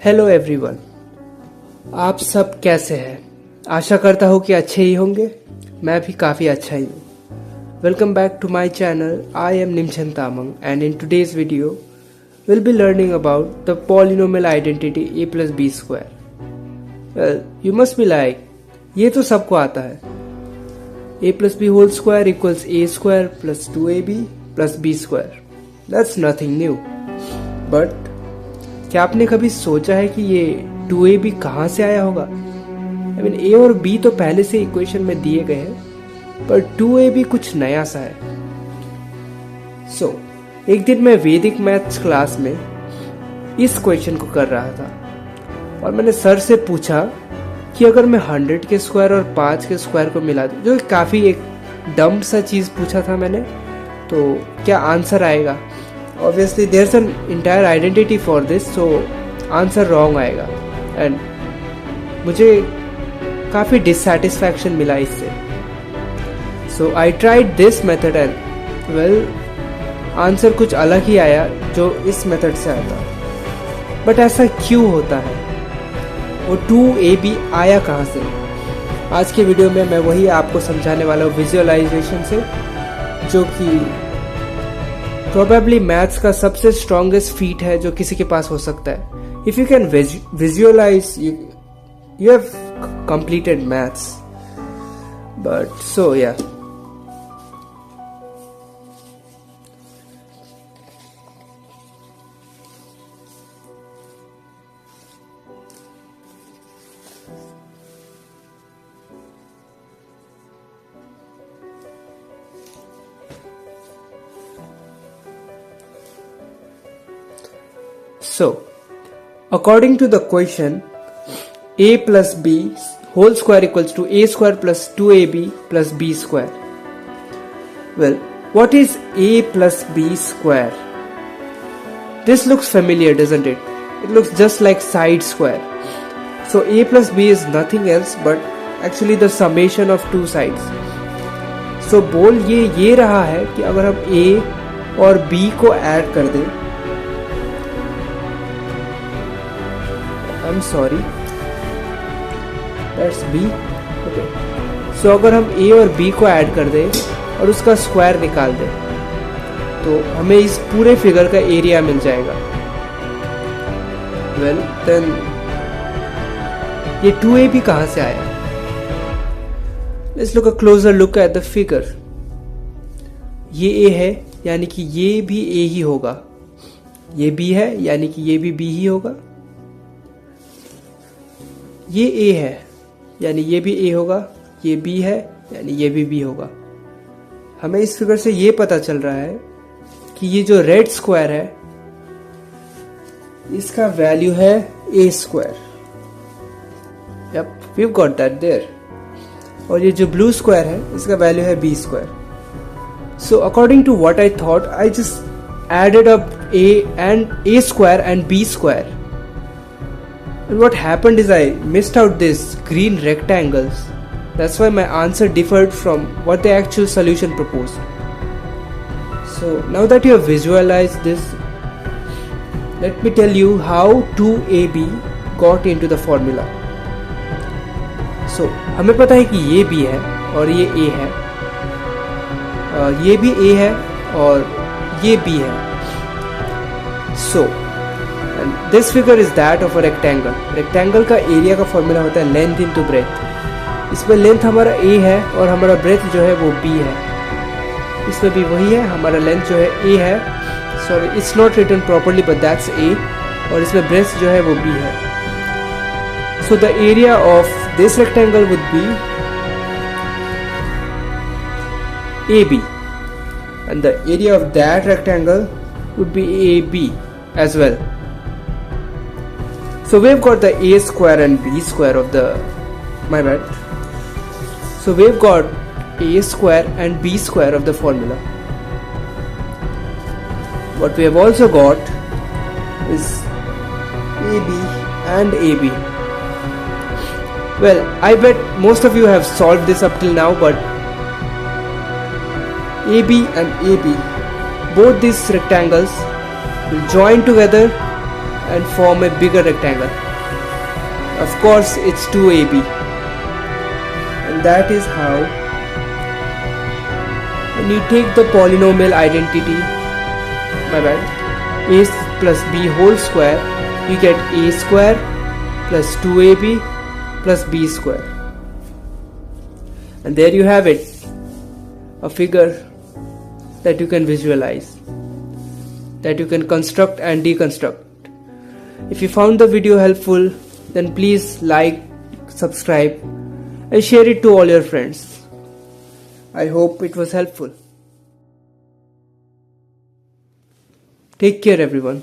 Hello everyone, आप सब कैसे हैं? आशा करता हूँ कि अच्छे ही होंगे। मैं भी काफ़ी अच्छा ही हूँ। Welcome back to my channel. I am Nimchen Tamang and in today's video will be learning about the polynomial identity a plus B square. Well, you must be like, ये तो सबको आता है। a plus B whole square equals a square plus 2ab plus b square. That's nothing new. But क्या आपने कभी सोचा है कि ये 2ab कहाँ से आया होगा? आई मीन a और b तो पहले से इक्वेशन में दिए गए हैं, पर 2ab कुछ नया सा है। एक दिन मैं वैदिक मैथ्स क्लास में इस क्वेश्चन को कर रहा था और मैंने सर से पूछा कि अगर मैं 100 के स्क्वायर और 5 के स्क्वायर को मिला दूं, जो काफ़ी एक डम सा चीज़ पूछा था मैंने, तो क्या आंसर आएगा? Obviously there's an entire identity for this, so answer wrong आएगा एंड मुझे काफ़ी डिससेटिस्फैक्शन मिला इससे। So I tried this method and well, answer कुछ अलग ही आया जो इस मेथड से आया था। बट ऐसा क्यों होता है? वो 2ab आया कहाँ से? आज के वीडियो में मैं वही आपको समझाने वाला हूँ विजुअलाइजेशन से, जो कि प्रोबेबली मैथ्स का सबसे स्ट्रॉन्गेस्ट फीट है जो किसी के पास हो सकता है। If you can visualise, you have completed maths. But so या So, according to the question, a plus b whole square equals to a square plus 2ab plus b square. Well, what is a plus b square? This looks familiar, doesn't it? It looks just like side square. So a plus b is nothing else but actually the summation of two sides. So बोल ये रहा है कि अगर हम a और b को add कर दें, I'm sorry, that's b. Okay. So अगर हम a और b को ऐड कर दें और उसका स्क्वायर निकाल दें, तो हमें इस पूरे फिगर का एरिया मिल जाएगा। Well, then ये 2ab कहाँ से आया? Let's look a closer look at the figure. ये a है, यानी कि ये भी a ही होगा। ये b है, यानी कि ये भी b ही होगा। ये a है, यानी ये भी a होगा। ये b है, यानी ये भी b होगा। हमें इस फिगर से ये पता चल रहा है कि ये जो रेड स्क्वायर है इसका वैल्यू है a square. Yup, we got that there. और ये जो ब्लू स्क्वायर है इसका वैल्यू है b square. So according to what I thought, I just added up a square and b square. And what happened is I missed out these green rectangles. That's why my answer differed from what the actual solution proposed. So now that you have visualized this, let me tell you how 2ab got into the formula. So हमें पता है कि ये b है और ये a है, ये भी a है और ये b है. So this figure is that of a rectangle. Rectangle का एरिया का फॉर्मूला होता है लेंथ इनटू ब्रेथ। इसमें लेंथ हमारा a है और हमारा ब्रेथ जो है वो b है। इसमें भी वही है, हमारा लेंथ जो है a है, sorry it's not written properly but that's a, और इसमें ब्रेथ जो है वो b है। So the area of this rectangle would be ab and the area of that rectangle would be ab as well. So we've got the a square and b square of the, my bad. So we've got a square and b square of the formula. What we have also got is ab and ab. Well, I bet most of you have solved this up till now, but ab and ab, both these rectangles will join together and form a bigger rectangle. Of course, it's 2ab, and that is how, when you take the polynomial identity, a plus b whole square, you get a square plus 2ab plus b square. And there you have it, a figure that you can visualize, that you can construct and deconstruct. If you found the video helpful, then please like, subscribe and share it to all your friends. I hope it was helpful. Take care everyone.